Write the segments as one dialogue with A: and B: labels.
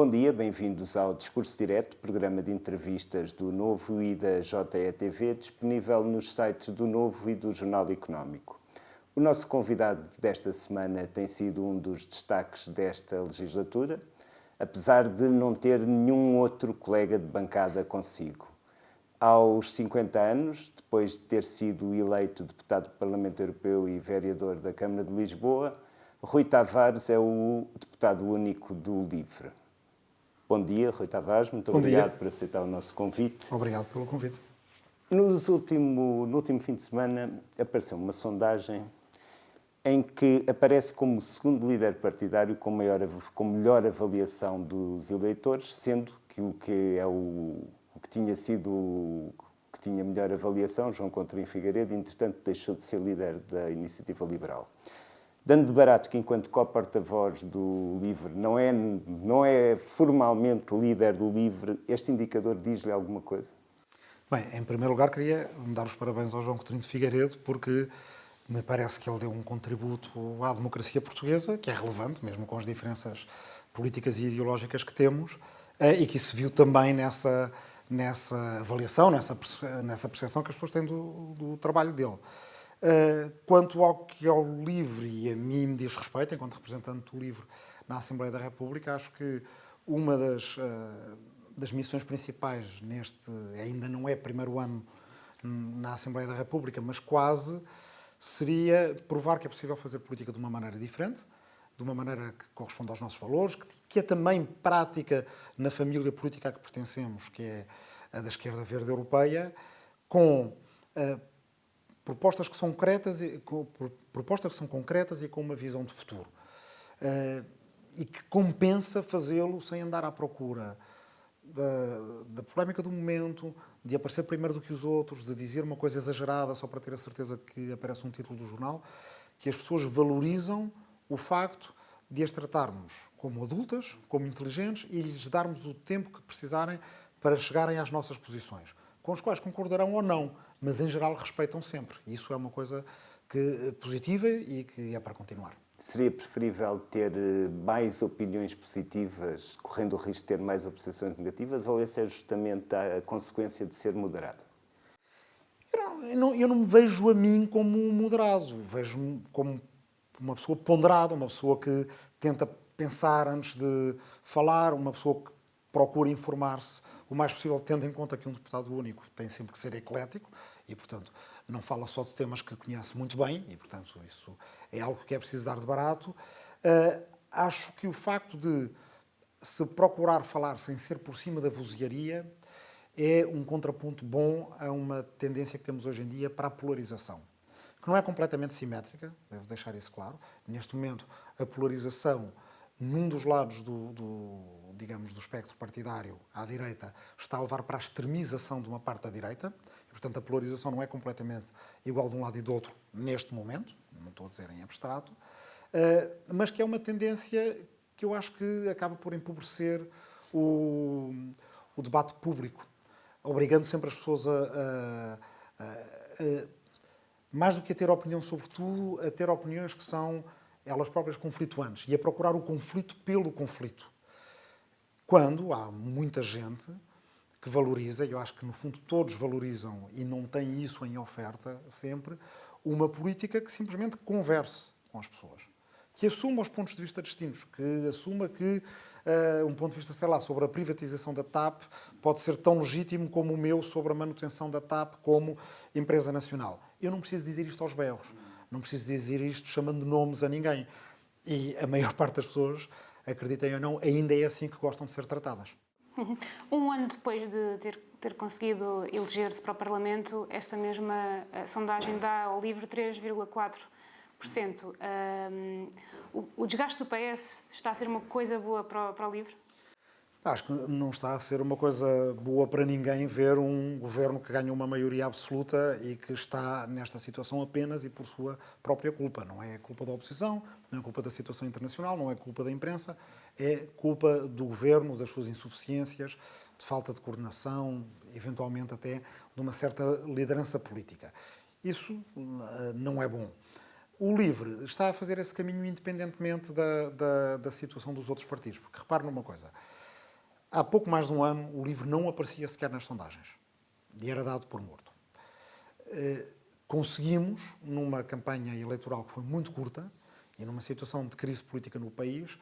A: Bom dia, bem-vindos ao Discurso Direto, programa de entrevistas do Novo e da JETV, disponível nos sites do Novo e do Jornal Económico. O nosso convidado desta semana tem sido um dos destaques desta legislatura, apesar de não ter nenhum outro colega de bancada consigo. Aos 50 anos, depois de ter sido eleito deputado do Parlamento Europeu e vereador da Câmara de Lisboa, Rui Tavares é o deputado único do LIVRE. Bom dia, Rui Tavares, muito obrigado por aceitar o nosso convite.
B: Obrigado pelo convite.
A: No último fim de semana apareceu uma sondagem em que aparece como o segundo líder partidário com melhor avaliação dos eleitores, sendo que o que tinha melhor avaliação, João Coutinho Figueiredo, entretanto deixou de ser líder da Iniciativa Liberal. Dando de barato que, enquanto co-porta-voz do LIVRE, não é formalmente líder do LIVRE, este indicador diz-lhe alguma coisa?
B: Bem, em primeiro lugar, queria dar os parabéns ao João Coutinho de Figueiredo, porque me parece que ele deu um contributo à democracia portuguesa, que é relevante, mesmo com as diferenças políticas e ideológicas que temos, e que se viu também nessa avaliação, nessa percepção que as pessoas têm do trabalho dele. Quanto ao que ao LIVRE e a mim me diz respeito, enquanto representante do LIVRE na Assembleia da República, acho que uma das missões principais ainda não é primeiro ano na Assembleia da República, mas quase, seria provar que é possível fazer política de uma maneira diferente, de uma maneira que corresponde aos nossos valores, que é também prática na família política a que pertencemos, que é a da esquerda verde europeia, com propostas que são concretas e com uma visão de futuro. E que compensa fazê-lo sem andar à procura da polémica do momento, de aparecer primeiro do que os outros, de dizer uma coisa exagerada só para ter a certeza que aparece um título do jornal, que as pessoas valorizam o facto de as tratarmos como adultas, como inteligentes e lhes darmos o tempo que precisarem para chegarem às nossas posições, com os quais concordarão ou não, mas em geral respeitam sempre. E isso é uma coisa positiva e que é para continuar.
A: Seria preferível ter mais opiniões positivas, correndo o risco de ter mais opções negativas, ou essa é justamente a consequência de ser moderado?
B: Eu não me vejo a mim como um moderado. Vejo-me como uma pessoa ponderada, uma pessoa que tenta pensar antes de falar, uma pessoa que procura informar-se o mais possível, tendo em conta que um deputado único tem sempre que ser eclético e, portanto, não fala só de temas que conhece muito bem e, portanto, isso é algo que é preciso dar de barato. Acho que o facto de se procurar falar sem ser por cima da vozearia é um contraponto bom a uma tendência que temos hoje em dia para a polarização, que não é completamente simétrica, devo deixar isso claro. Neste momento, a polarização num dos lados digamos, do espectro partidário à direita está a levar para a extremização de uma parte da direita. E, portanto, a polarização não é completamente igual de um lado e do outro neste momento, não estou a dizer em abstrato, mas que é uma tendência que eu acho que acaba por empobrecer o debate público, obrigando sempre as pessoas mais do que a ter opinião sobre tudo, a ter opiniões que são elas próprias conflituantes e a procurar o conflito pelo conflito. Quando há muita gente que valoriza, e eu acho que no fundo todos valorizam e não têm isso em oferta sempre, uma política que simplesmente converse com as pessoas. Que assuma os pontos de vista distintos, que assuma que um ponto de vista, sei lá, sobre a privatização da TAP pode ser tão legítimo como o meu sobre a manutenção da TAP como empresa nacional. Eu não preciso dizer isto aos berros, não preciso dizer isto chamando nomes a ninguém. E a maior parte das pessoas, acreditem ou não, ainda é assim que gostam de ser tratadas.
C: Um ano depois de ter conseguido eleger-se para o Parlamento, esta mesma sondagem dá ao LIVRE 3,4%. O desgaste do PS está a ser uma coisa boa para o LIVRE?
B: Acho que não está a ser uma coisa boa para ninguém ver um governo que ganha uma maioria absoluta e que está nesta situação apenas e por sua própria culpa. Não é culpa da oposição, não é culpa da situação internacional, não é culpa da imprensa, é culpa do governo, das suas insuficiências, de falta de coordenação, eventualmente até de uma certa liderança política. Isso não é bom. O LIVRE está a fazer esse caminho independentemente da situação dos outros partidos, porque repare numa coisa. há pouco mais de um ano, o LIVRE não aparecia sequer nas sondagens e era dado por morto. Conseguimos, numa campanha eleitoral que foi muito curta e numa situação de crise política no país,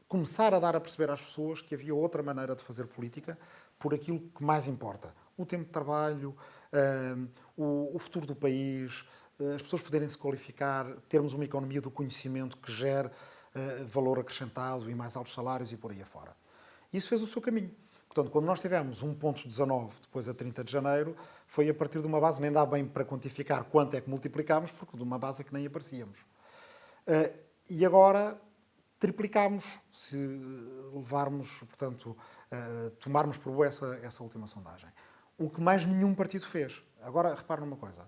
B: começar a dar a perceber às pessoas que havia outra maneira de fazer política por aquilo que mais importa. O tempo de trabalho, o futuro do país, as pessoas poderem se qualificar, termos uma economia do conhecimento que gere valor acrescentado e mais altos salários e por aí afora. Isso fez o seu caminho. Portanto, quando nós tivemos 1,19 depois a 30 de janeiro, foi a partir de uma base, nem dá bem para quantificar quanto é que multiplicámos, porque de uma base é que nem aparecíamos. E agora triplicámos, se levarmos, portanto, tomarmos por boa essa última sondagem. O que mais nenhum partido fez. Agora, repare numa coisa.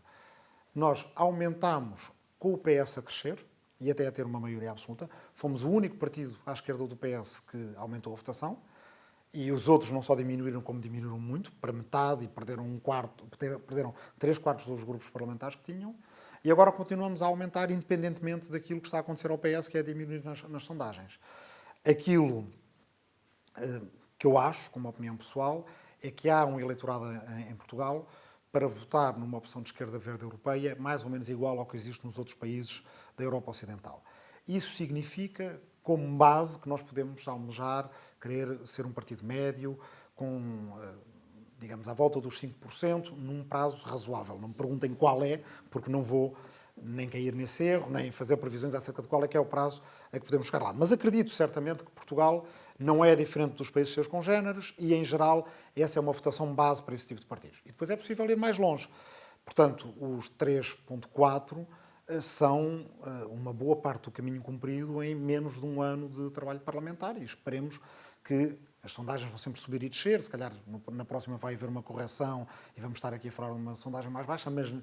B: Nós aumentámos com o PS a crescer, e até a ter uma maioria absoluta. Fomos o único partido à esquerda do PS que aumentou a votação. E os outros não só diminuíram, como diminuíram muito, para metade, e perderam 3/4 dos grupos parlamentares que tinham. E agora continuamos a aumentar, independentemente daquilo que está a acontecer ao PS, que é diminuir nas sondagens. Aquilo que eu acho, como opinião pessoal, é que há um eleitorado em Portugal para votar numa opção de esquerda verde europeia mais ou menos igual ao que existe nos outros países da Europa Ocidental. Isso significa, como base, que nós podemos almejar, querer ser um partido médio, com, digamos, à volta dos 5%, num prazo razoável. Não me perguntem qual é, porque não vou nem cair nesse erro, nem fazer previsões acerca de qual é que é o prazo a que podemos chegar lá. Mas acredito certamente que Portugal não é diferente dos países seus congéneres e, em geral, essa é uma votação base para esse tipo de partidos. E depois é possível ir mais longe. Portanto, os 3,4 são uma boa parte do caminho cumprido em menos de um ano de trabalho parlamentar e esperemos que as sondagens vão sempre subir e descer, se calhar na próxima vai haver uma correção e vamos estar aqui a falar de uma sondagem mais baixa, mas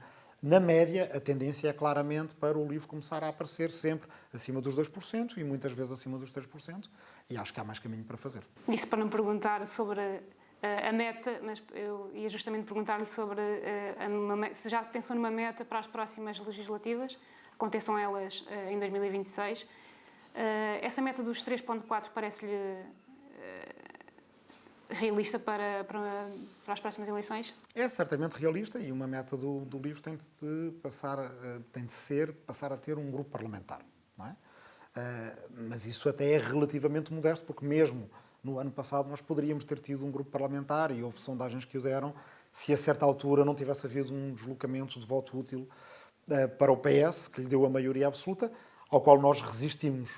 B: na média a tendência é claramente para o LIVRE começar a aparecer sempre acima dos 2% e muitas vezes acima dos 3% e acho que há mais caminho para fazer.
C: Isso para não perguntar sobre a meta, mas eu ia justamente perguntar-lhe sobre se já pensou numa meta para as próximas legislativas, aconteçam elas em 2026. Essa meta dos 3,4 parece-lhe realista para as próximas eleições?
B: É certamente realista e uma meta do LIVRE tem de passar a ter um grupo parlamentar, não é? Mas isso até é relativamente modesto, porque mesmo no ano passado nós poderíamos ter tido um grupo parlamentar e houve sondagens que o deram, se a certa altura não tivesse havido um deslocamento de voto útil para o PS, que lhe deu a maioria absoluta, ao qual nós resistimos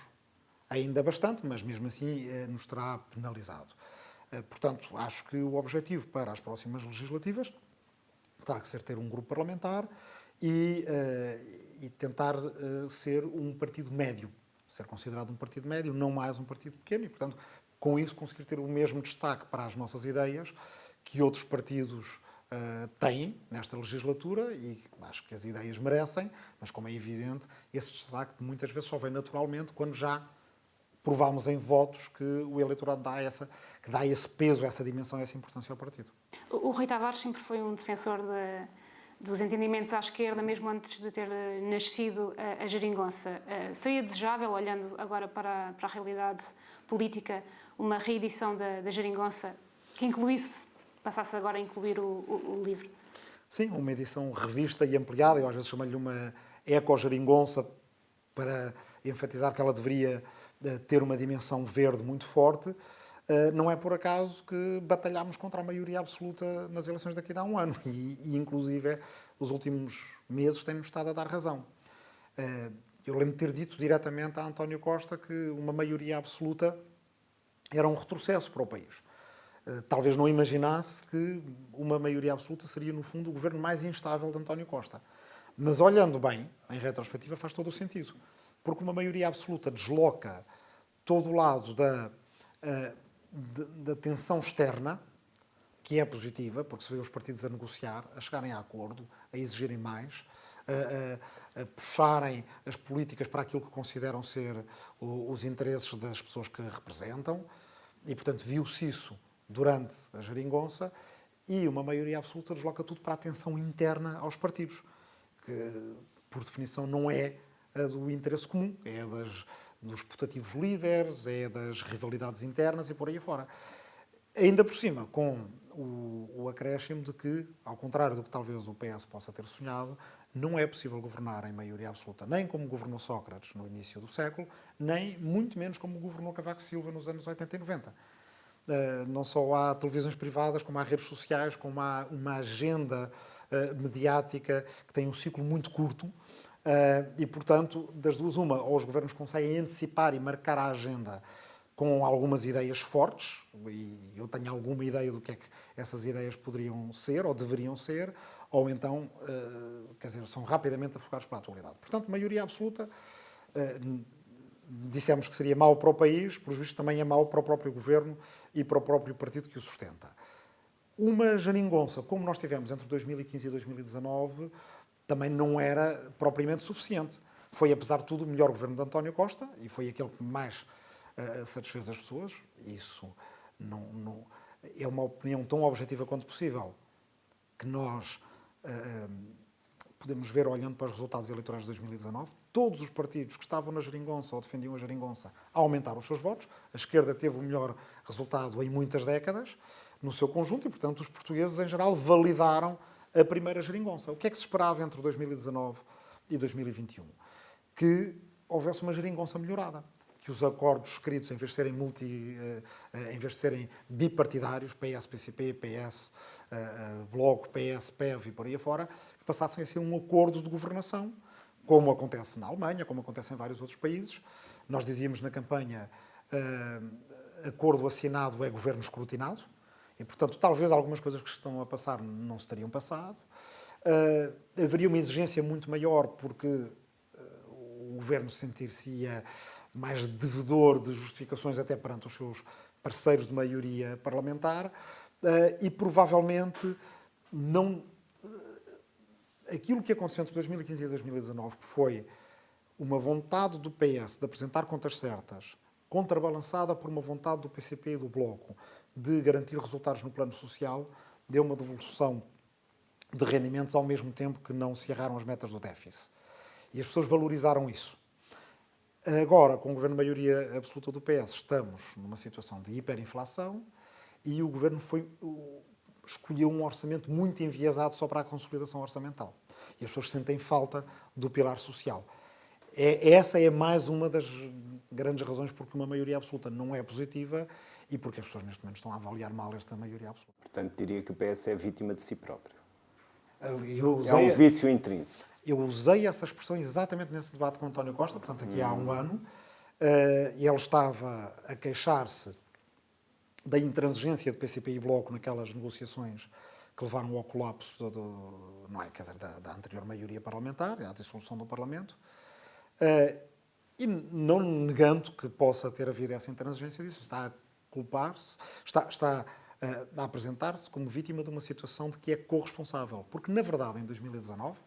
B: ainda bastante, mas mesmo assim nos terá penalizado. Portanto, acho que o objetivo para as próximas legislativas terá que ser ter um grupo parlamentar e tentar ser um partido médio, ser considerado um partido médio, não mais um partido pequeno e, portanto, com isso conseguir ter o mesmo destaque para as nossas ideias que outros partidos têm nesta legislatura e acho que as ideias merecem, mas como é evidente, esse destaque muitas vezes só vem naturalmente quando já provámos em votos que o eleitorado dá esse peso, essa dimensão, essa importância ao partido.
C: O Rui Tavares sempre foi um defensor dos entendimentos à esquerda, mesmo antes de ter nascido a geringonça. Seria desejável, olhando agora para a realidade política, uma reedição da geringonça que passasse agora a incluir o LIVRE?
B: Sim, uma edição revista e ampliada. Eu às vezes chamo-lhe uma eco-geringonça para enfatizar que ela deveria ter uma dimensão verde muito forte. Não é por acaso que batalhámos contra a maioria absoluta nas eleições daqui a um ano e inclusive, os últimos meses têm-nos estado a dar razão. Eu lembro de ter dito diretamente a António Costa que uma maioria absoluta era um retrocesso para o país. Talvez não imaginasse que uma maioria absoluta seria, no fundo, o governo mais instável de António Costa. Mas, olhando bem, em retrospectiva, faz todo o sentido. Porque uma maioria absoluta desloca todo o lado da tensão externa, que é positiva, porque se vê os partidos a negociar, a chegarem a acordo, a exigirem mais, a puxarem as políticas para aquilo que consideram ser os interesses das pessoas que representam, e, portanto, viu-se isso durante a geringonça, e uma maioria absoluta desloca tudo para a tensão interna aos partidos, que, por definição, não é a do interesse comum, é dos putativos líderes, é das rivalidades internas e por aí afora. Ainda por cima, com o acréscimo de que, ao contrário do que talvez o PS possa ter sonhado, não é possível governar em maioria absoluta, nem como governou Sócrates no início do século, nem muito menos como governou Cavaco Silva nos anos 80 e 90. Não só há televisões privadas, como há redes sociais, como há uma agenda mediática que tem um ciclo muito curto e, portanto, das duas uma, ou os governos conseguem antecipar e marcar a agenda com algumas ideias fortes, e eu tenho alguma ideia do que é que essas ideias poderiam ser ou deveriam ser, ou então, quer dizer, são rapidamente afogados para a atualidade. Portanto, maioria absoluta, dissemos que seria mau para o país, por vistos também é mau para o próprio governo e para o próprio partido que o sustenta. Uma geringonça, como nós tivemos entre 2015 e 2019, também não era propriamente suficiente. Foi, apesar de tudo, o melhor governo de António Costa e foi aquele que mais satisfez as pessoas. Isso não é uma opinião tão objetiva quanto possível que nós podemos ver olhando para os resultados eleitorais de 2019. Todos os partidos que estavam na geringonça ou defendiam a geringonça aumentaram os seus votos. A esquerda teve o melhor resultado em muitas décadas no seu conjunto e, portanto, os portugueses em geral validaram a primeira geringonça. O que é que se esperava entre 2019 e 2021? Que houvesse uma geringonça melhorada. Que os acordos escritos, em vez de serem bipartidários, PS, PCP, PS, Bloco, PS, PEV e por aí afora, que passassem a ser um acordo de governação, como acontece na Alemanha, como acontece em vários outros países. Nós dizíamos na campanha, acordo assinado é governo escrutinado, e, portanto, talvez algumas coisas que estão a passar não se teriam passado. Haveria uma exigência muito maior, porque o governo sentir-se-ia mais devedor de justificações até perante os seus parceiros de maioria parlamentar e provavelmente não... Aquilo que aconteceu entre 2015 e 2019, que foi uma vontade do PS de apresentar contas certas, contrabalançada por uma vontade do PCP e do Bloco de garantir resultados no plano social, deu uma devolução de rendimentos ao mesmo tempo que não se erraram as metas do déficit. E as pessoas valorizaram isso. Agora, com o governo de maioria absoluta do PS, estamos numa situação de hiperinflação e o governo escolheu um orçamento muito enviesado só para a consolidação orçamental. E as pessoas sentem falta do pilar social. Essa é mais uma das grandes razões porque uma maioria absoluta não é positiva e porque as pessoas neste momento estão a avaliar mal esta maioria absoluta.
A: Portanto, diria que o PS é vítima de si próprio. É
B: um
A: vício intrínseco.
B: Eu usei essa expressão exatamente nesse debate com António Costa, portanto, aqui há um ano, e ele estava a queixar-se da intransigência de PCP e Bloco naquelas negociações que levaram ao colapso da anterior maioria parlamentar, à dissolução do Parlamento, e não negando que possa ter havido essa intransigência disso, está a culpar-se, está a apresentar-se como vítima de uma situação de que é corresponsável. Porque, na verdade, em 2019,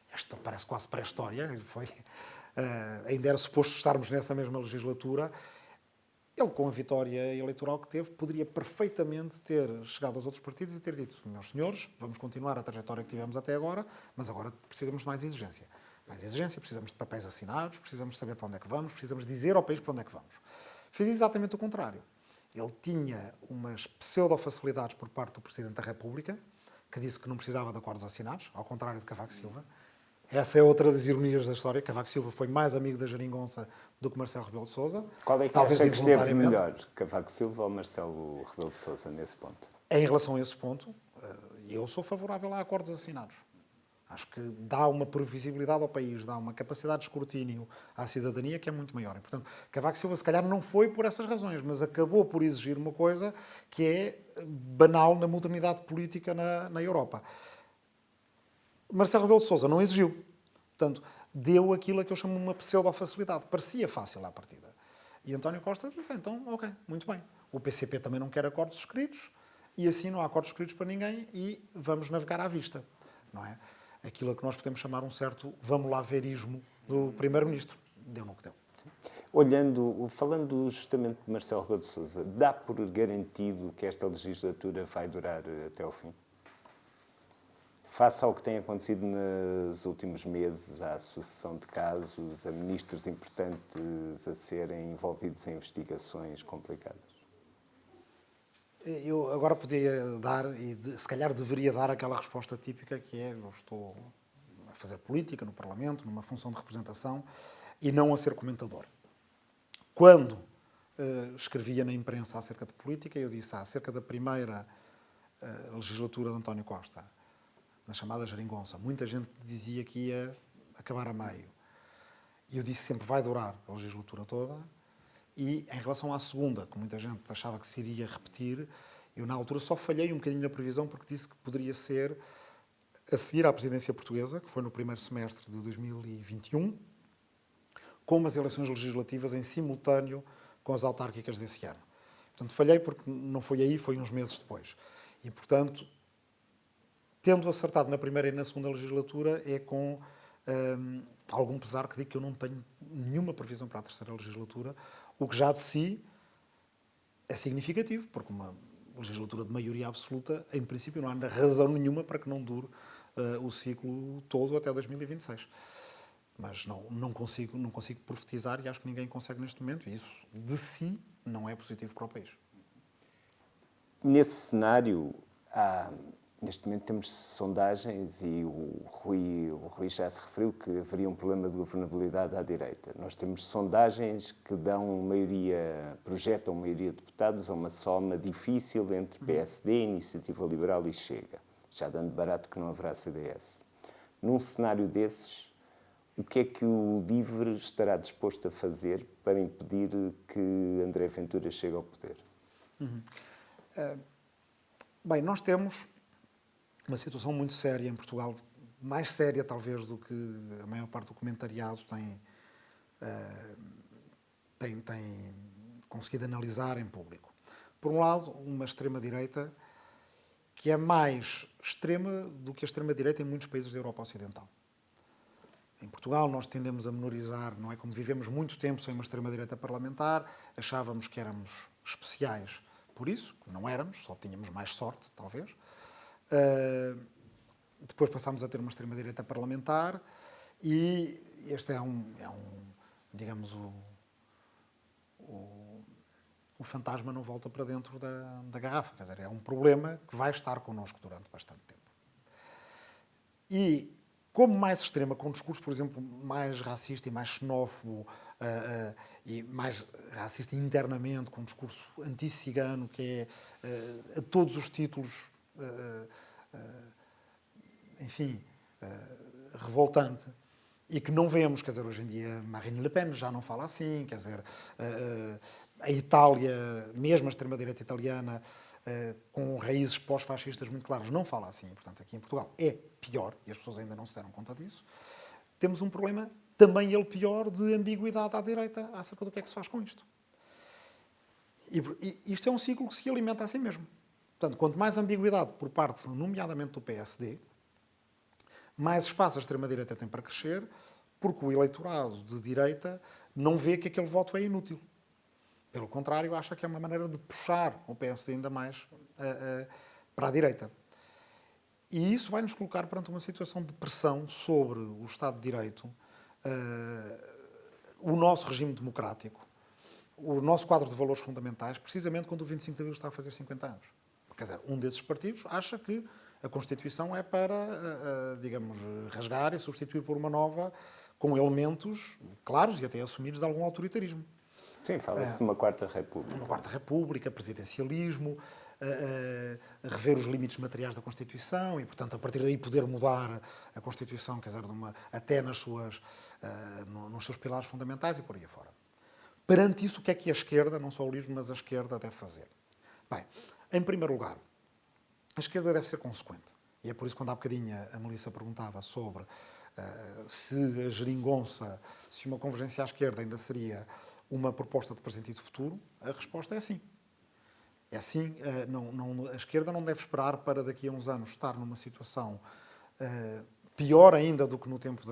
B: esta parece quase pré-história, ainda era suposto estarmos nessa mesma legislatura, ele, com a vitória eleitoral que teve, poderia perfeitamente ter chegado aos outros partidos e ter dito: meus senhores, vamos continuar a trajetória que tivemos até agora, mas agora precisamos de mais exigência. Mais exigência, precisamos de papéis assinados, precisamos de saber para onde é que vamos, precisamos dizer ao país para onde é que vamos. Fez exatamente o contrário. Ele tinha umas pseudo-facilidades por parte do Presidente da República, que disse que não precisava de acordos assinados, ao contrário de Cavaco Silva. Essa é outra das ironias da história. Cavaco Silva foi mais amigo da geringonça do que Marcelo Rebelo de Sousa.
A: Qual é que acha que esteve melhor, Cavaco Silva ou Marcelo Rebelo de Sousa, nesse ponto?
B: Em relação a esse ponto, eu sou favorável a acordos assinados. Acho que dá uma previsibilidade ao país, dá uma capacidade de escrutínio à cidadania que é muito maior. E, portanto, Cavaco Silva, se calhar, não foi por essas razões, mas acabou por exigir uma coisa que é banal na modernidade política na Europa. Marcelo Rebelo de Sousa não exigiu. Portanto, deu aquilo a que eu chamo uma pseudo-facilidade. Parecia fácil à partida. E António Costa disse: então, ok, muito bem. O PCP também não quer acordos escritos e assim não há acordos escritos para ninguém e vamos navegar à vista. Não é? Aquilo a que nós podemos chamar um certo vamos lá verismo do Primeiro-Ministro. Deu no que deu.
A: Falando justamente de Marcelo Rebelo de Sousa, dá por garantido que esta legislatura vai durar até ao fim? Face ao que tem acontecido nos últimos meses, à sucessão de casos, a ministros importantes a serem envolvidos em investigações complicadas?
B: Eu agora podia dar, se calhar deveria dar aquela resposta típica que é: eu estou a fazer política no Parlamento, numa função de representação, e não a ser comentador. Quando escrevia na imprensa acerca de política, eu disse acerca da primeira legislatura de António Costa, na chamada geringonça, muita gente dizia que ia acabar a meio. E eu disse sempre: vai durar a legislatura toda. E em relação à segunda, que muita gente achava que se iria repetir, eu na altura só falhei um bocadinho na previsão, porque disse que poderia ser a seguir à presidência portuguesa, que foi no primeiro semestre de 2021, com as eleições legislativas em simultâneo com as autárquicas desse ano. Portanto, falhei porque não foi aí, foi uns meses depois. E, portanto, tendo acertado na primeira e na segunda legislatura, é com algum pesar que digo que eu não tenho nenhuma previsão para a terceira legislatura, o que já de si é significativo, porque uma legislatura de maioria absoluta, em princípio, não há razão nenhuma para que não dure o ciclo todo até 2026. Mas não consigo profetizar, e acho que ninguém consegue neste momento, e isso de si não é positivo para o país.
A: Nesse cenário, neste momento temos sondagens e o Rui já se referiu que haveria um problema de governabilidade à direita. Nós temos sondagens que projetam maioria de deputados a uma soma difícil entre PSD, Iniciativa Liberal e Chega, já dando barato que não haverá CDS. Num cenário desses, o que é que o LIVRE estará disposto a fazer para impedir que André Ventura chegue ao poder?
B: Bem, nós temos uma situação muito séria em Portugal, mais séria talvez do que a maior parte do comentariado tem conseguido analisar em público. Por um lado, uma extrema-direita que é mais extrema do que a extrema-direita em muitos países da Europa Ocidental. Em Portugal nós tendemos a menorizar, não é? Como vivemos muito tempo sem uma extrema-direita parlamentar, achávamos que éramos especiais por isso, não éramos, só tínhamos mais sorte, talvez. Depois passámos a ter uma extrema-direita parlamentar e este digamos, o fantasma não volta para dentro da garrafa. Quer dizer, é um problema que vai estar connosco durante bastante tempo. E, como mais extrema, com um discurso, por exemplo, mais racista e mais xenófobo, e mais racista internamente, com um discurso anti-cigano, que é a todos os títulos, enfim, revoltante, e que não vemos, quer dizer, hoje em dia Marine Le Pen já não fala assim, quer dizer, a Itália, mesmo a extrema-direita italiana, com raízes pós-fascistas muito claras, não fala assim. Portanto, aqui em Portugal é pior, e as pessoas ainda não se deram conta disso. Temos um problema, também ele pior, de ambiguidade à direita acerca do que é que se faz com isto. E isto é um ciclo que se alimenta assim mesmo. Portanto, quanto mais ambiguidade por parte, nomeadamente do PSD, mais espaço a extrema-direita tem para crescer, porque o eleitorado de direita não vê que aquele voto é inútil. Pelo contrário, acha que é uma maneira de puxar o PSD ainda mais para a direita. E isso vai nos colocar perante uma situação de pressão sobre o Estado de Direito, o nosso regime democrático, o nosso quadro de valores fundamentais, precisamente quando o 25 de Abril está a fazer 50 anos. Quer dizer, um desses partidos acha que a Constituição é para, digamos, rasgar e substituir por uma nova com elementos claros e até assumidos de algum autoritarismo.
A: Sim, fala-se de uma quarta república.
B: Uma quarta república, presidencialismo, rever os limites materiais da Constituição e, portanto, a partir daí poder mudar a Constituição, quer dizer, até nos seus pilares fundamentais e por aí afora. Perante isso, o que é que a esquerda, não só o LIVRE, mas a esquerda deve fazer? Bem, em primeiro lugar, a esquerda deve ser consequente. E é por isso que, quando há bocadinho a Melissa perguntava sobre se a geringonça, se uma convergência à esquerda ainda seria uma proposta de presente e de futuro, a resposta é sim. É sim, a esquerda não deve esperar para daqui a uns anos estar numa situação pior ainda do que no tempo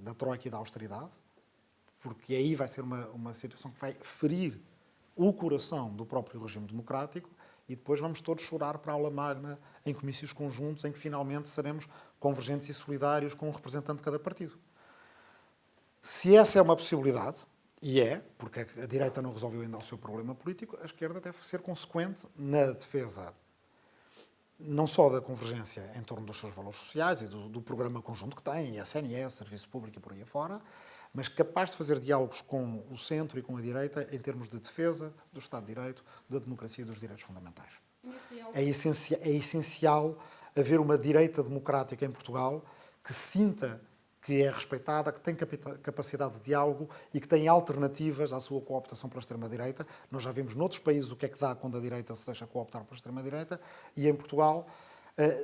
B: da Troika e da austeridade, porque aí vai ser uma situação que vai ferir o coração do próprio regime democrático e depois vamos todos chorar para a aula magna em comícios conjuntos em que finalmente seremos convergentes e solidários com um representante de cada partido. Se essa é uma possibilidade, e é, porque a direita não resolveu ainda o seu problema político, a esquerda deve ser consequente na defesa não só da convergência em torno dos seus valores sociais e do programa conjunto que tem, SNS, Serviço Público e por aí afora, mas capaz de fazer diálogos com o centro e com a direita em termos de defesa do Estado de Direito, da democracia e dos direitos fundamentais. É essencial haver uma direita democrática em Portugal que sinta que é respeitada, que tem capacidade de diálogo e que tem alternativas à sua cooptação pela extrema-direita. Nós já vimos noutros países o que é que dá quando a direita se deixa cooptar pela extrema-direita, e em Portugal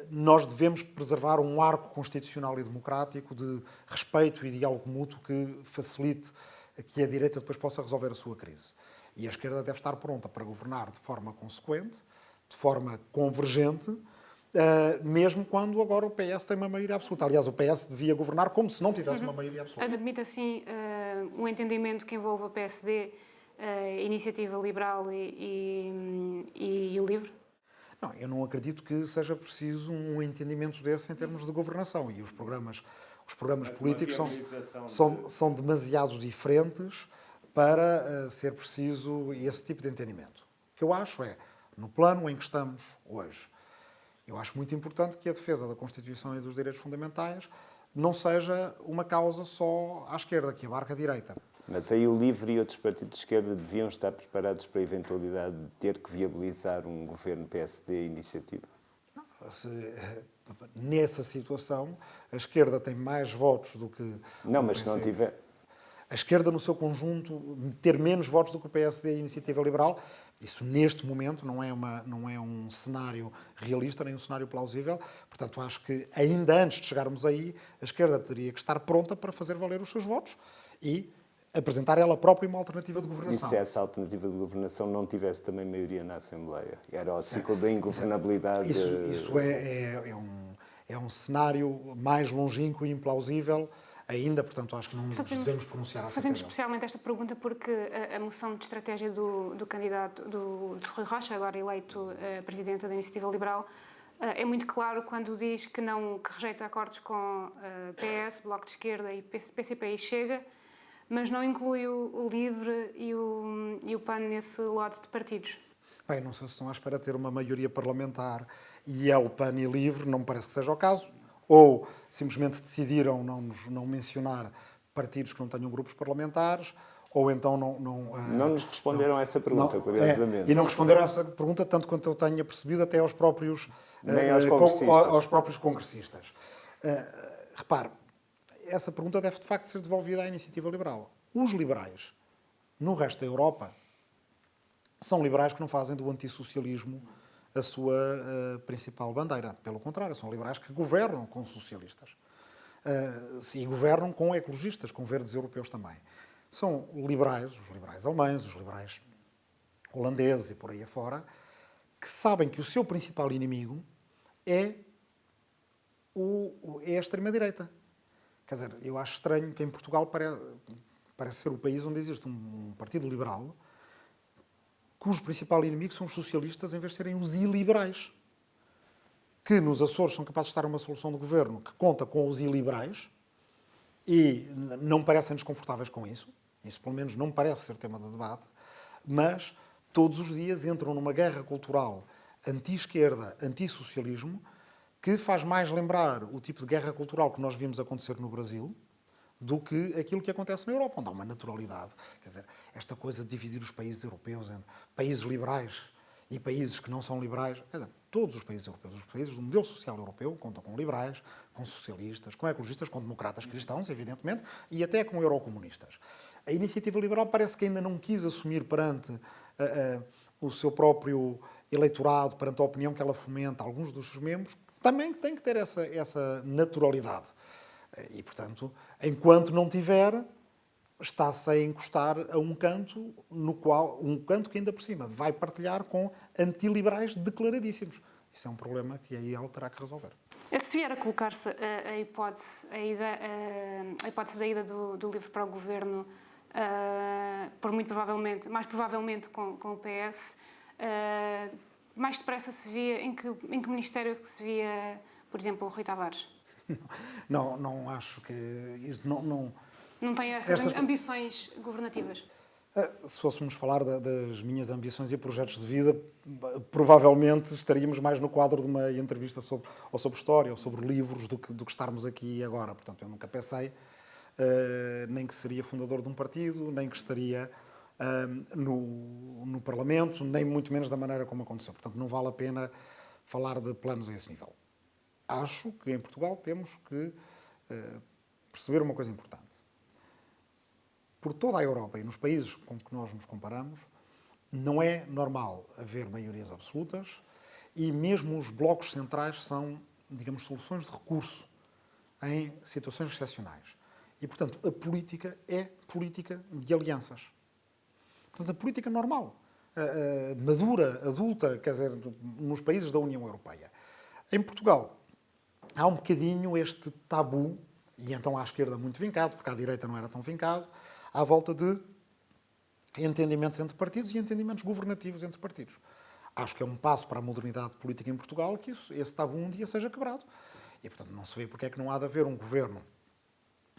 B: nós devemos preservar um arco constitucional e democrático de respeito e diálogo mútuo que facilite que a direita depois possa resolver a sua crise. E a esquerda deve estar pronta para governar de forma consequente, de forma convergente, mesmo quando agora o PS tem uma maioria absoluta. Aliás, o PS devia governar como se não tivesse uma maioria absoluta.
C: Admite, assim, um entendimento que envolva o PSD, a Iniciativa Liberal e o LIVRE?
B: Não, eu não acredito que seja preciso um entendimento desse em termos de governação. E os programas políticos são demasiado diferentes para ser preciso esse tipo de entendimento. O que eu acho é, no plano em que estamos hoje, eu acho muito importante que a defesa da Constituição e dos direitos fundamentais não seja uma causa só à esquerda, que abarca a direita.
A: Mas aí o LIVRE e outros partidos de esquerda deviam estar preparados para a eventualidade de ter que viabilizar um governo PSD iniciativa?
B: Nessa situação, a esquerda tem mais votos do que...
A: Não, mas se não tiver...
B: A esquerda, no seu conjunto, ter menos votos do que o PSD e a Iniciativa Liberal, isso neste momento não é um cenário realista, nem um cenário plausível. Portanto, acho que ainda antes de chegarmos aí, a esquerda teria que estar pronta para fazer valer os seus votos e apresentar ela própria uma alternativa de governação.
A: E se essa alternativa de governação não tivesse também maioria na Assembleia? Era o ciclo da ingovernabilidade...
B: Isso é um cenário mais longínquo e implausível ainda, portanto, acho que não nos devemos pronunciar acerca
C: Fazemos
B: dele.
C: especialmente esta pergunta porque a moção de estratégia do candidato, de Rui Rocha, agora eleito presidente da Iniciativa Liberal, é muito claro quando diz que rejeita acordos com PS, Bloco de Esquerda e PCP e Chega, mas não inclui o LIVRE e o PAN nesse lote de partidos.
B: Bem, não sei se estão à espera de ter uma maioria parlamentar e é o PAN e LIVRE, não me parece que seja o caso. Ou simplesmente decidiram não mencionar partidos que não tenham grupos parlamentares, ou então
A: não nos responderam a essa pergunta, curiosamente.
B: E não responderam a essa pergunta, tanto quanto eu tenha percebido, até aos próprios congressistas. Repare, essa pergunta deve de facto ser devolvida à Iniciativa Liberal. Os liberais, no resto da Europa, são liberais que não fazem do antissocialismo a sua principal bandeira. Pelo contrário, são liberais que governam com socialistas. E governam com ecologistas, com verdes europeus também. São liberais, os liberais alemães, os liberais holandeses e por aí afora, que sabem que o seu principal inimigo é a extrema-direita. Quer dizer, eu acho estranho que em Portugal parece ser o país onde existe um partido liberal cujo principal inimigo são os socialistas em vez de serem os iliberais. Que nos Açores são capazes de estar uma solução de governo que conta com os iliberais e não parecem desconfortáveis com isso. Isso, pelo menos, não parece ser tema de debate. Mas, todos os dias entram numa guerra cultural anti-esquerda, anti-socialismo, que faz mais lembrar o tipo de guerra cultural que nós vimos acontecer no Brasil do que aquilo que acontece na Europa, onde há uma naturalidade. Quer dizer, esta coisa de dividir os países europeus em países liberais e países que não são liberais. Quer dizer, todos os países europeus, os países do modelo social europeu, contam com liberais, com socialistas, com ecologistas, com democratas cristãos, evidentemente, e até com eurocomunistas. A Iniciativa Liberal parece que ainda não quis assumir perante o seu próprio eleitorado, perante a opinião que ela fomenta, alguns dos seus membros, também têm que ter essa naturalidade. E, portanto, enquanto não tiver, está-se a encostar a um canto que ainda por cima vai partilhar com antiliberais declaradíssimos. Isso é um problema que aí ela terá que resolver.
C: Se vier a colocar-se a hipótese da ida do LIVRE para o governo, mais provavelmente com o PS, mais depressa se via, em que ministério que se via, por exemplo, o Rui Tavares?
B: Não acho que...
C: Não tem essas ambições governativas?
B: Se fôssemos falar das minhas ambições e projetos de vida, provavelmente estaríamos mais no quadro de uma entrevista sobre história ou sobre livros do que estarmos aqui agora. Portanto, eu nunca pensei nem que seria fundador de um partido, nem que estaria no Parlamento, nem muito menos da maneira como aconteceu. Portanto, não vale a pena falar de planos a esse nível. Acho que em Portugal temos que perceber uma coisa importante. Por toda a Europa e nos países com que nós nos comparamos, não é normal haver maiorias absolutas e mesmo os blocos centrais são, digamos, soluções de recurso em situações excepcionais. E, portanto, a política é política de alianças. Portanto, a política normal, madura, adulta, quer dizer, nos países da União Europeia. Em Portugal, há um bocadinho este tabu, e então à esquerda muito vincado, porque à direita não era tão vincado, à volta de entendimentos entre partidos e entendimentos governativos entre partidos. Acho que é um passo para a modernidade política em Portugal que esse tabu um dia seja quebrado. E, portanto, não se vê porque é que não há de haver um governo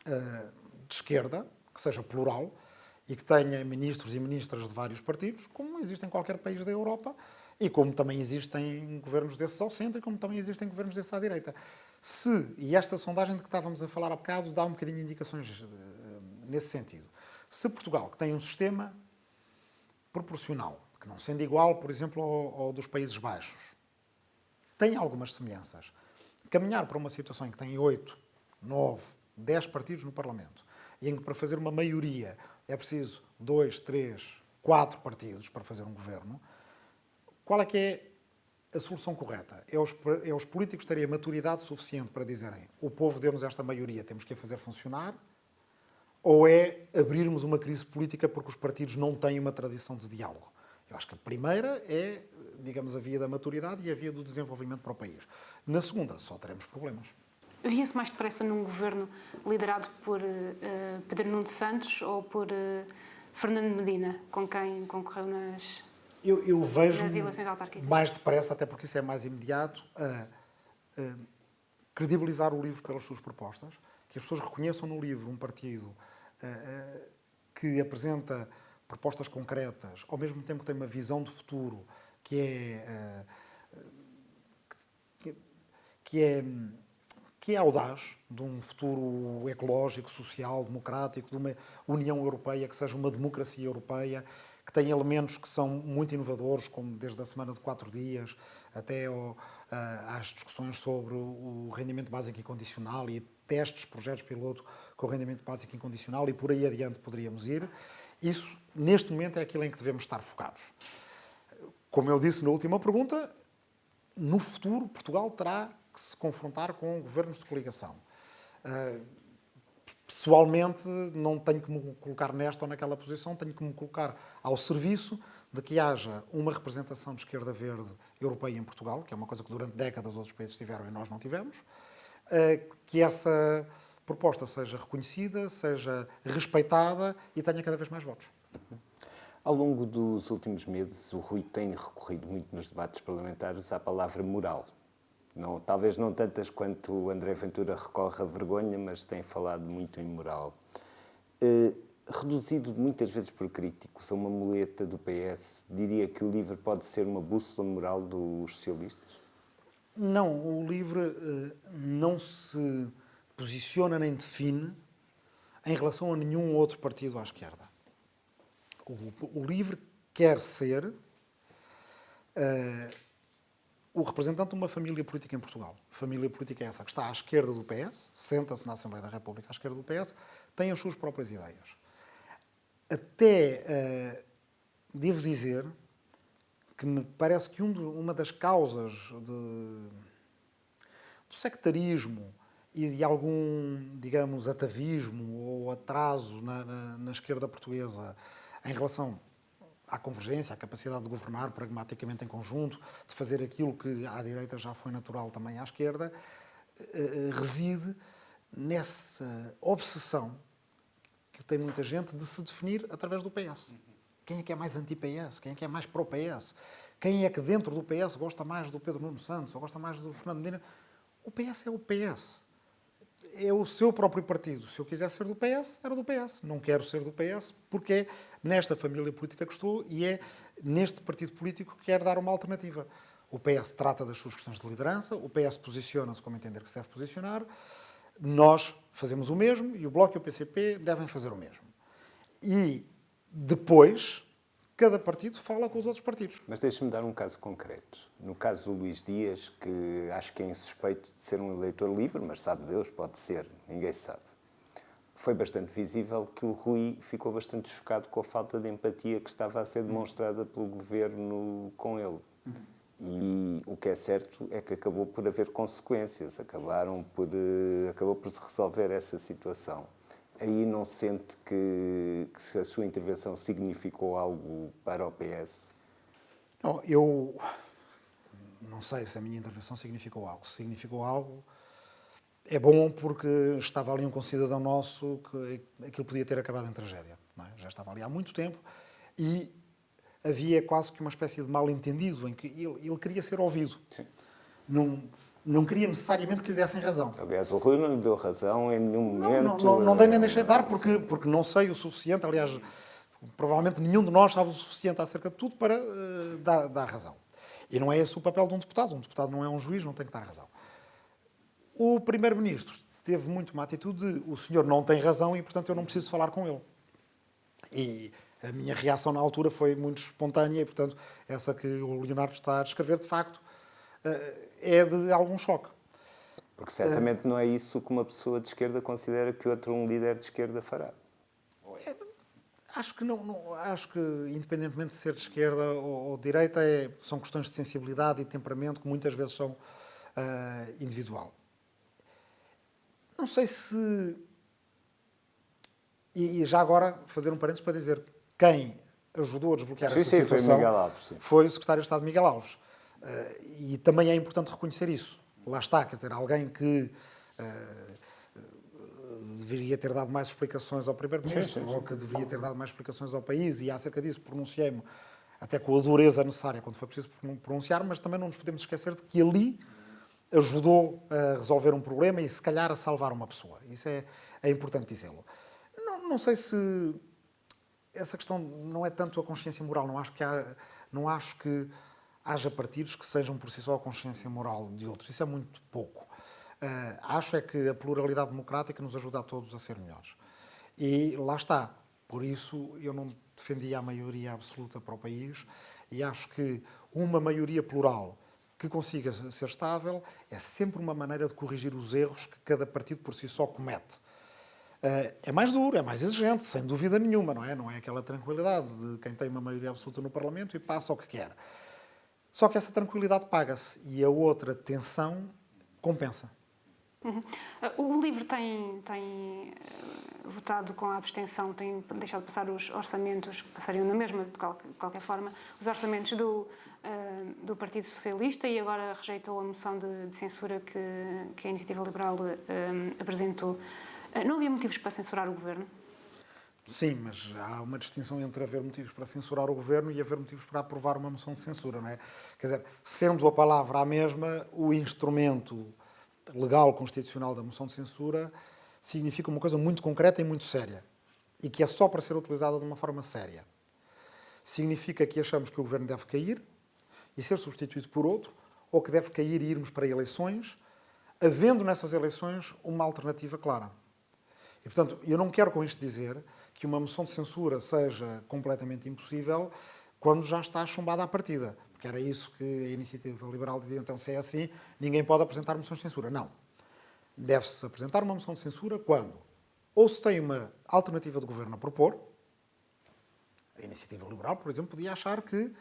B: de esquerda, que seja plural, e que tenha ministros e ministras de vários partidos, como existe em qualquer país da Europa, e como também existem governos desses ao centro, e como também existem governos desses à direita. E esta sondagem de que estávamos a falar há bocado dá um bocadinho de indicações nesse sentido. Se Portugal, que tem um sistema proporcional, que não sendo igual, por exemplo, ao dos Países Baixos, tem algumas semelhanças, caminhar para uma situação em que tem 8, 9, 10 partidos no Parlamento, e em que para fazer uma maioria é preciso 2, 3, 4 partidos para fazer um governo, qual é que é a solução correta? É os políticos terem a maturidade suficiente para dizerem o povo deu-nos esta maioria, temos que a fazer funcionar, ou é abrirmos uma crise política porque os partidos não têm uma tradição de diálogo? Eu acho que a primeira é, digamos, a via da maturidade e a via do desenvolvimento para o país. Na segunda, só teremos problemas.
C: Via-se mais depressa num governo liderado por Pedro Nuno Santos ou por Fernando Medina, com quem concorreu nas eleições autárquicas?
B: Mais depressa, até porque isso é mais imediato, a credibilizar o livro pelas suas propostas, que as pessoas reconheçam no livro um partido que apresenta propostas concretas, ao mesmo tempo que tem uma visão de futuro que é audaz, de um futuro ecológico, social, democrático, de uma União Europeia que seja uma democracia europeia, que tem elementos que são muito inovadores, como desde a semana de 4 dias até às discussões sobre o rendimento básico incondicional e testes, projetos piloto com o rendimento básico incondicional e por aí adiante poderíamos ir. Isso, neste momento, é aquilo em que devemos estar focados. Como eu disse na última pergunta, no futuro Portugal terá que se confrontar com governos de coligação. Pessoalmente, não tenho que me colocar nesta ou naquela posição, tenho que me colocar ao serviço de que haja uma representação de esquerda verde europeia em Portugal, que é uma coisa que durante décadas outros países tiveram e nós não tivemos, que essa proposta seja reconhecida, seja respeitada e tenha cada vez mais votos.
A: Ao longo dos últimos meses, o Rui tem recorrido muito nos debates parlamentares à palavra moral. Não, talvez não tantas quanto o André Ventura recorre à vergonha, mas tem falado muito em moral. Reduzido muitas vezes por críticos a uma muleta do PS, diria que o LIVRE pode ser uma bússola moral dos socialistas?
B: Não, o LIVRE não se posiciona nem define em relação a nenhum outro partido à esquerda. O LIVRE quer ser o representante de uma família política em Portugal. A família política é essa, que está à esquerda do PS, senta-se na Assembleia da República à esquerda do PS, tem as suas próprias ideias. Até devo dizer que me parece que uma das causas do sectarismo e de algum, digamos, atavismo ou atraso na esquerda portuguesa em relação à convergência, à capacidade de governar pragmaticamente em conjunto, de fazer aquilo que à direita já foi natural também à esquerda, reside nessa obsessão que tem muita gente de se definir através do PS. Quem é que é mais anti-PS? Quem é que é mais pró-PS? quem é que dentro do PS gosta mais do Pedro Nuno Santos ou gosta mais do Fernando Medina? O PS é o PS. É o seu próprio partido. Se eu quisesse ser do PS, era do PS. Não quero ser do PS porque é nesta família política que estou e é neste partido político que quero dar uma alternativa. O PS trata das suas questões de liderança, o PS posiciona-se como entender que se deve posicionar, nós fazemos o mesmo e o Bloco e o PCP devem fazer o mesmo. E depois, cada partido fala com os outros partidos.
A: Mas deixe-me dar um caso concreto. No caso do Luís Dias, que acho que é insuspeito de ser um eleitor livre, mas sabe Deus, pode ser, ninguém sabe. Foi bastante visível que o Rui ficou bastante chocado com a falta de empatia que estava a ser demonstrada pelo governo com ele. E o que é certo é que acabou por haver consequências, acabou por se resolver essa situação. Aí não sente que a sua intervenção significou algo para o PS?
B: Não, eu não sei se a minha intervenção significou algo. Se significou algo, é bom porque estava ali um concidadão nosso que aquilo podia ter acabado em tragédia. Não é? Já estava ali há muito tempo e havia quase que uma espécie de mal-entendido em que ele queria ser ouvido.
A: Sim.
B: Não queria necessariamente que lhe dessem razão.
A: Aliás, o Rui não lhe deu razão em nenhum momento.
B: Não dei nem deixei de dar porque não sei o suficiente. Aliás, provavelmente nenhum de nós sabe o suficiente acerca de tudo para dar razão. E não é esse o papel de um deputado. Um deputado não é um juiz, não tem que dar razão. O Primeiro-Ministro teve muito uma atitude de o senhor não tem razão e, portanto, eu não preciso falar com ele. E a minha reação na altura foi muito espontânea e, portanto, essa que o Leonardo está a descrever, de facto, é de algum choque.
A: Porque certamente não é isso que uma pessoa de esquerda considera que um líder de esquerda fará.
B: Acho que acho que independentemente de ser de esquerda ou de direita, são questões de sensibilidade e temperamento que muitas vezes são individual. Não sei se... E já agora fazer um parênteses para dizer quem ajudou a desbloquear essa situação
A: foi Miguel Alves. Sim.
B: Foi o Secretário de Estado Miguel Alves. E também é importante reconhecer isso. Lá está, quer dizer, alguém que deveria ter dado mais explicações ao Primeiro-Ministro ou que deveria ter dado mais explicações ao país e acerca disso pronunciei-me até com a dureza necessária quando foi preciso pronunciar, mas também não nos podemos esquecer de que ali ajudou a resolver um problema e se calhar a salvar uma pessoa. Isso é importante dizê-lo. Não sei se essa questão não é tanto a consciência moral, não acho que haja partidos que sejam por si só a consciência moral de outros. Isso é muito pouco. Acho é que a pluralidade democrática nos ajuda a todos a ser melhores. E lá está. Por isso eu não defendia a maioria absoluta para o país e acho que uma maioria plural que consiga ser estável é sempre uma maneira de corrigir os erros que cada partido por si só comete. É mais duro, é mais exigente, sem dúvida nenhuma, não é? Não é aquela tranquilidade de quem tem uma maioria absoluta no Parlamento e passa o que quer. Só que essa tranquilidade paga-se e a outra tensão compensa.
C: Uhum. O LIVRE tem votado com a abstenção, tem deixado passar os orçamentos, que passariam na mesma, de qualquer forma, os orçamentos do Partido Socialista e agora rejeitou a moção de censura que a Iniciativa Liberal apresentou. Não havia motivos para censurar o Governo?
B: Sim, mas há uma distinção entre haver motivos para censurar o Governo e haver motivos para aprovar uma moção de censura, não é? Quer dizer, sendo a palavra a mesma, o instrumento legal constitucional da moção de censura significa uma coisa muito concreta e muito séria e que é só para ser utilizada de uma forma séria. Significa que achamos que o Governo deve cair e ser substituído por outro, ou que deve cair e irmos para eleições, havendo nessas eleições uma alternativa clara. E, portanto, eu não quero com isto dizer que uma moção de censura seja completamente impossível quando já está chumbada à partida. Porque era isso que a Iniciativa Liberal dizia. Então, se é assim, ninguém pode apresentar moções de censura. Não. Deve-se apresentar uma moção de censura quando ou se tem uma alternativa de governo a propor. A Iniciativa Liberal, por exemplo, podia achar que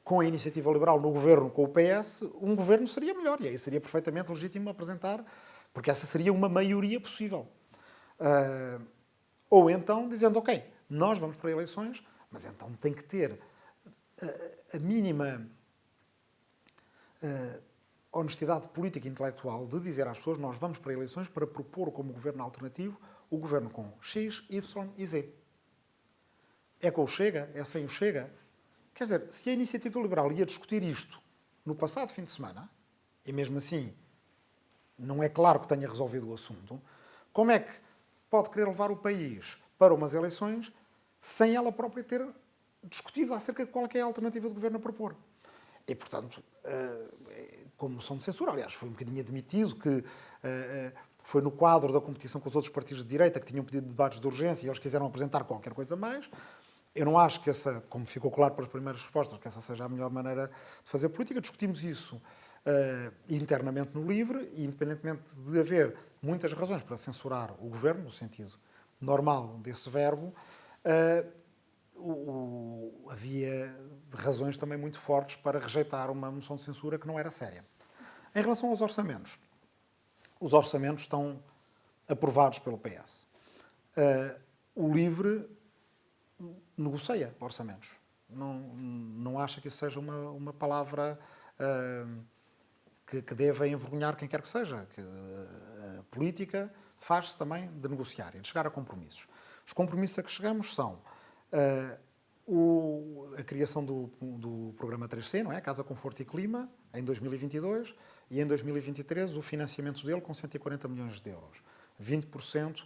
B: com a Iniciativa Liberal no governo com o PS, um governo seria melhor. E aí seria perfeitamente legítimo apresentar, porque essa seria uma maioria possível. Ou então dizendo, ok, nós vamos para eleições, mas então tem que ter a mínima honestidade política e intelectual de dizer às pessoas, nós vamos para eleições para propor como governo alternativo o governo com X, Y e Z. É com o Chega? É sem o Chega? Quer dizer, se a Iniciativa Liberal ia discutir isto no passado fim de semana, e mesmo assim não é claro que tenha resolvido o assunto, como é que pode querer levar o país para umas eleições sem ela própria ter discutido acerca de qual é que é a alternativa do governo a propor? E, portanto, como moção de censura, aliás, foi um bocadinho admitido que foi no quadro da competição com os outros partidos de direita que tinham pedido debates de urgência e eles quiseram apresentar qualquer coisa mais. Eu não acho que essa, como ficou claro pelas primeiras respostas, que essa seja a melhor maneira de fazer política. Discutimos isso internamente no LIVRE e, independentemente de haver muitas razões para censurar o governo, no sentido normal desse verbo, havia razões também muito fortes para rejeitar uma moção de censura que não era séria. Em relação aos orçamentos, os orçamentos estão aprovados pelo PS. O LIVRE negocia orçamentos. Não acha que isso seja uma palavra que deva envergonhar quem quer que seja. Que a política faz-se também de negociar e de chegar a compromissos. Os compromissos a que chegamos são a criação do programa 3C, não é? Casa, Conforto e Clima, em 2022, e em 2023 o financiamento dele com 140 milhões de euros. 20%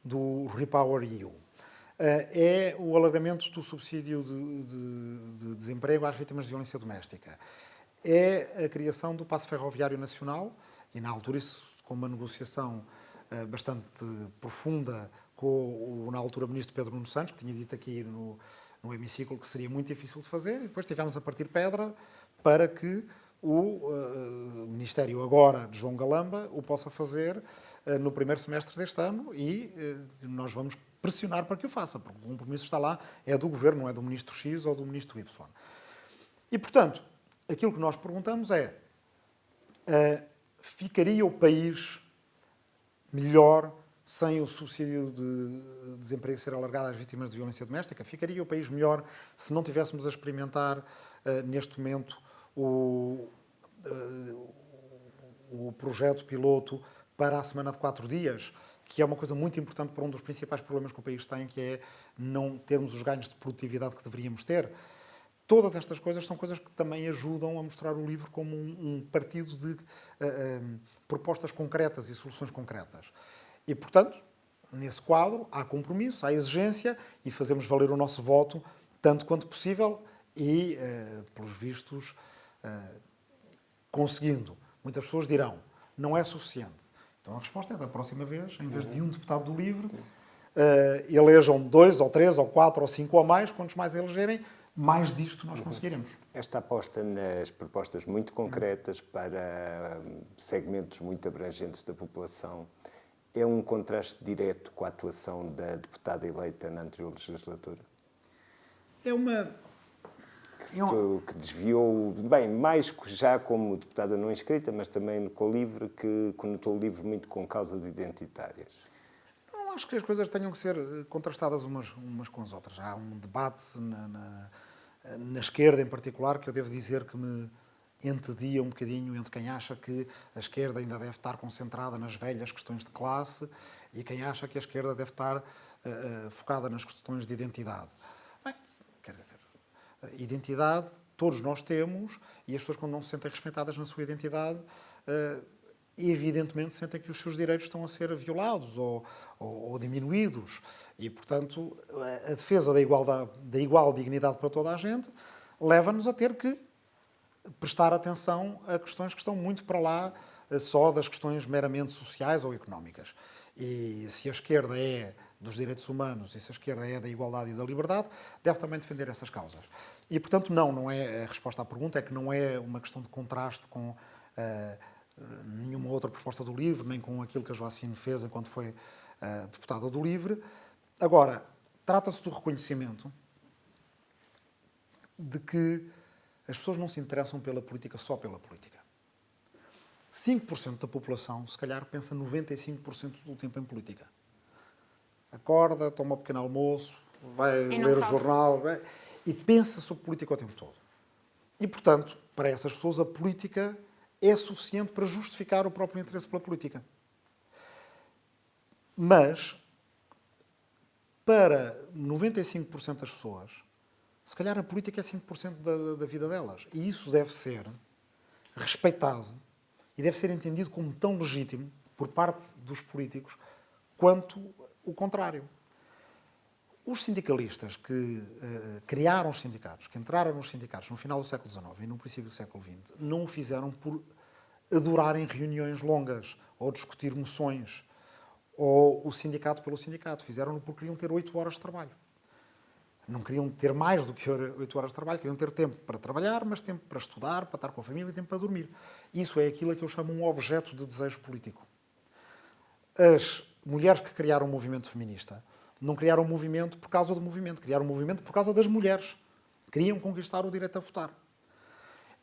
B: do Repower EU. É o alargamento do subsídio de desemprego às vítimas de violência doméstica. É a criação do Passo Ferroviário Nacional, e na altura isso com uma negociação bastante profunda com o, na altura, ministro Pedro Nuno Santos, que tinha dito aqui no hemiciclo que seria muito difícil de fazer, e depois tivemos a partir pedra para que o Ministério agora de João Galamba o possa fazer no primeiro semestre deste ano e nós vamos pressionar para que o faça, porque o compromisso está lá, é do Governo, não é do Ministro X ou do Ministro Y. E, portanto, aquilo que nós perguntamos é, ficaria o país melhor sem o subsídio de desemprego ser alargado às vítimas de violência doméstica? Ficaria o país melhor se não tivéssemos a experimentar, neste momento, o projeto piloto para a semana de 4 dias, que é uma coisa muito importante para um dos principais problemas que o país tem, que é não termos os ganhos de produtividade que deveríamos ter? Todas estas coisas são coisas que também ajudam a mostrar o LIVRE como um partido de propostas concretas e soluções concretas. E, portanto, nesse quadro, há compromisso, há exigência e fazemos valer o nosso voto tanto quanto possível e, pelos vistos, conseguindo. Muitas pessoas dirão, não é suficiente. Então a resposta é da próxima vez, em vez de um deputado do LIVRE, elejam 2 ou 3 ou 4 ou 5 ou mais, quantos mais elegerem, mais disto nós conseguiremos.
A: Esta aposta nas propostas muito concretas para segmentos muito abrangentes da população é um contraste direto com a atuação da deputada eleita na anterior legislatura?
B: É uma...
A: Que desviou, bem, mais já como deputada não inscrita, mas também com o LIVRE, que conotou o LIVRE muito com causas identitárias.
B: Não acho que as coisas tenham que ser contrastadas umas com as outras. Há um debate na esquerda, em particular, que eu devo dizer que me entedia um bocadinho entre quem acha que a esquerda ainda deve estar concentrada nas velhas questões de classe e quem acha que a esquerda deve estar focada nas questões de identidade. Bem, quer dizer, identidade todos nós temos e as pessoas, quando não se sentem respeitadas na sua identidade, evidentemente sentem que os seus direitos estão a ser violados ou diminuídos. E, portanto, a defesa da igual dignidade para toda a gente leva-nos a ter que prestar atenção a questões que estão muito para lá só das questões meramente sociais ou económicas. E se a esquerda é dos direitos humanos e se a esquerda é da igualdade e da liberdade, deve também defender essas causas. E, portanto, não é a resposta à pergunta, é que não é uma questão de contraste com nenhuma outra proposta do LIVRE, nem com aquilo que a Joacine fez enquanto foi deputada do LIVRE. Agora, trata-se do reconhecimento de que as pessoas não se interessam pela política só pela política. 5% da população, se calhar, pensa 95% do tempo em política. Acorda, toma um pequeno almoço, vai ler o jornal e pensa sobre política o tempo todo. E, portanto, para essas pessoas, a política é suficiente para justificar o próprio interesse pela política. Mas, para 95% das pessoas, Se calhar a política é 5% da vida delas. E isso deve ser respeitado e deve ser entendido como tão legítimo por parte dos políticos quanto o contrário. Os sindicalistas que criaram os sindicatos, que entraram nos sindicatos no final do século XIX e no princípio do século XX, não o fizeram por adorarem reuniões longas ou discutir moções ou o sindicato pelo sindicato. Fizeram-no porque queriam ter 8 horas de trabalho. Não queriam ter mais do que 8 horas de trabalho, queriam ter tempo para trabalhar, mas tempo para estudar, para estar com a família e tempo para dormir. Isso é aquilo que eu chamo um objeto de desejo político. As mulheres que criaram o movimento feminista não criaram o movimento por causa do movimento, criaram o movimento por causa das mulheres. Queriam conquistar o direito a votar.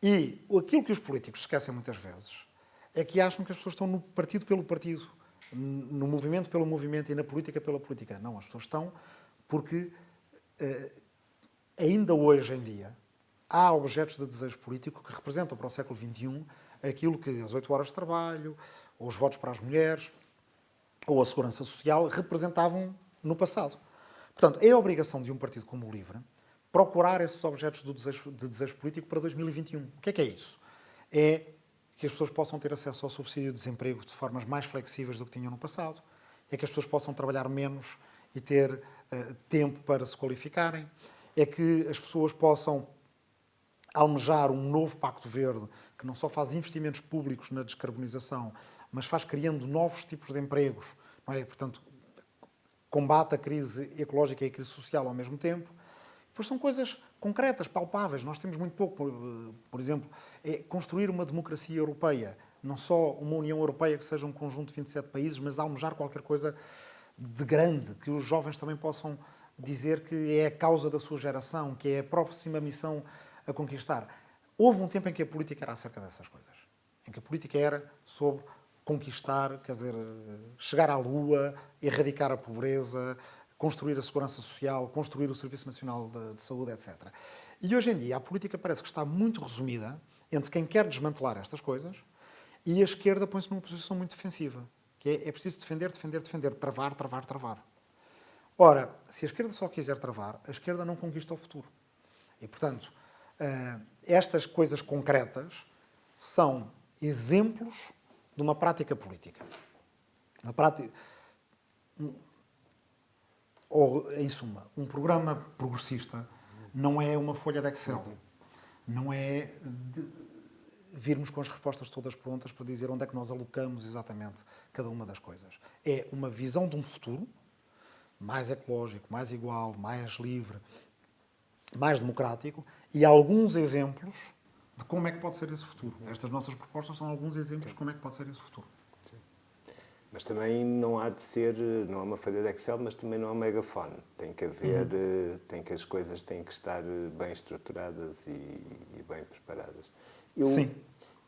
B: E aquilo que os políticos esquecem muitas vezes é que acham que as pessoas estão no partido pelo partido, no movimento pelo movimento e na política pela política. Não, as pessoas estão porque ainda hoje em dia há objetos de desejo político que representam para o século XXI aquilo que as 8 horas de trabalho, ou os votos para as mulheres, ou a segurança social representavam no passado. Portanto, é a obrigação de um partido como o LIVRE procurar esses objetos de desejo político para 2021. O que é isso? É que as pessoas possam ter acesso ao subsídio de desemprego de formas mais flexíveis do que tinham no passado, é que as pessoas possam trabalhar menos e ter tempo para se qualificarem, é que as pessoas possam almejar um novo Pacto Verde que não só faz investimentos públicos na descarbonização, mas faz criando novos tipos de empregos, não é? Portanto, combate a crise ecológica e a crise social ao mesmo tempo. Depois são coisas concretas, palpáveis. Nós temos muito pouco, por exemplo, é construir uma democracia europeia, não só uma União Europeia que seja um conjunto de 27 países, mas almejar qualquer coisa de grande, que os jovens também possam dizer que é a causa da sua geração, que é a próxima missão a conquistar. Houve um tempo em que a política era acerca dessas coisas. Em que a política era sobre conquistar, quer dizer, chegar à Lua, erradicar a pobreza, construir a segurança social, construir o Serviço Nacional de Saúde, etc. E hoje em dia a política parece que está muito resumida entre quem quer desmantelar estas coisas e a esquerda põe-se numa posição muito defensiva, que é preciso defender, defender, defender, travar, travar, travar. Ora, se a esquerda só quiser travar, a esquerda não conquista o futuro. E, portanto, estas coisas concretas são exemplos de uma prática política. Uma prática... Ou, em suma, um programa progressista não é uma folha de Excel. Não é virmos com as respostas todas prontas para dizer onde é que nós alocamos exatamente cada uma das coisas. É uma visão de um futuro mais ecológico, mais igual, mais livre, mais democrático e alguns exemplos de como é que pode ser esse futuro. Estas nossas propostas são alguns exemplos de como é que pode ser esse futuro.
A: Mas também não há de ser, não é uma folha de Excel, mas também não é um megafone. Tem que haver, tem que as coisas têm que estar bem estruturadas e bem preparadas.
B: Sim.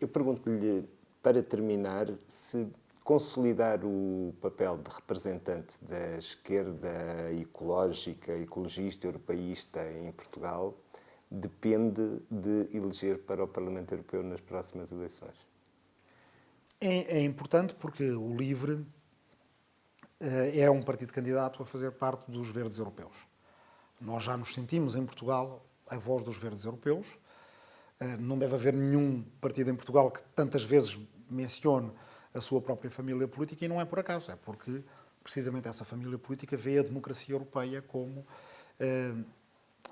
A: Eu pergunto-lhe, para terminar, se consolidar o papel de representante da esquerda ecológica, ecologista, europeísta em Portugal, depende de eleger para o Parlamento Europeu nas próximas eleições.
B: É importante porque o LIVRE é um partido candidato a fazer parte dos verdes europeus. Nós já nos sentimos em Portugal a voz dos verdes europeus. Não deve haver nenhum partido em Portugal que tantas vezes mencione a sua própria família política e não é por acaso, é porque precisamente essa família política vê a democracia europeia como,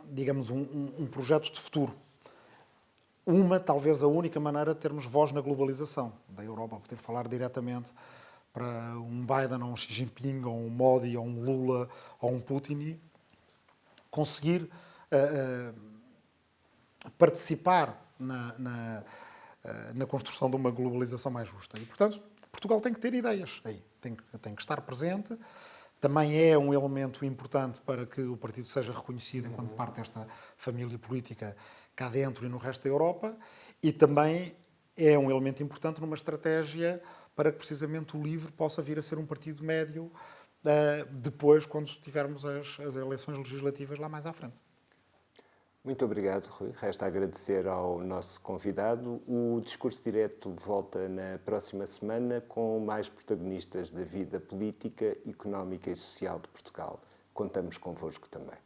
B: digamos, um projeto de futuro. Talvez a única maneira de termos voz na globalização da Europa, poder falar diretamente para um Biden, ou um Xi Jinping, ou um Modi, ou um Lula, ou um Putin e conseguir participar na construção de uma globalização mais justa. E, portanto, Portugal tem que ter ideias aí, tem que estar presente. Também é um elemento importante para que o partido seja reconhecido enquanto parte desta família política cá dentro e no resto da Europa, e também é um elemento importante numa estratégia para que precisamente o LIVRE possa vir a ser um partido médio depois, quando tivermos as eleições legislativas lá mais à frente.
A: Muito obrigado, Rui. Resta agradecer ao nosso convidado. O Discurso Direto volta na próxima semana com mais protagonistas da vida política, económica e social de Portugal. Contamos convosco também.